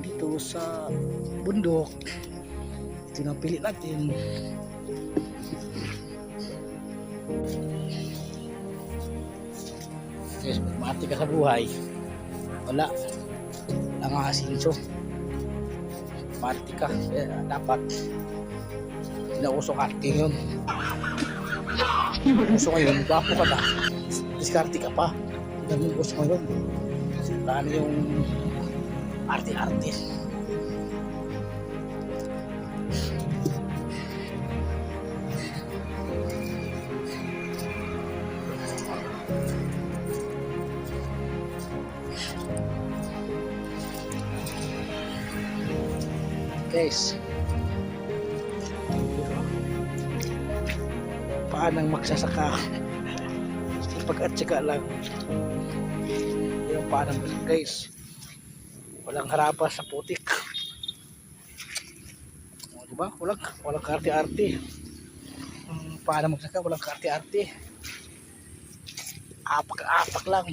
dito sa bundok. Ito na pili natin. Guys, mati ka sa buhay, wala nga asinso, mati ka, kaya dapat inausok arte yun. Uso ngayon, gwapo ka na, diskarte ka pa, ganun uso ngayon. Paano yung arte-arte? Guys, paanang magsasaka sipag at sika lang yung paanang guys, walang harapas sa putik. O, diba? Walang karte-arte. Paano magsaka walang karte-arte, apak-apak lang.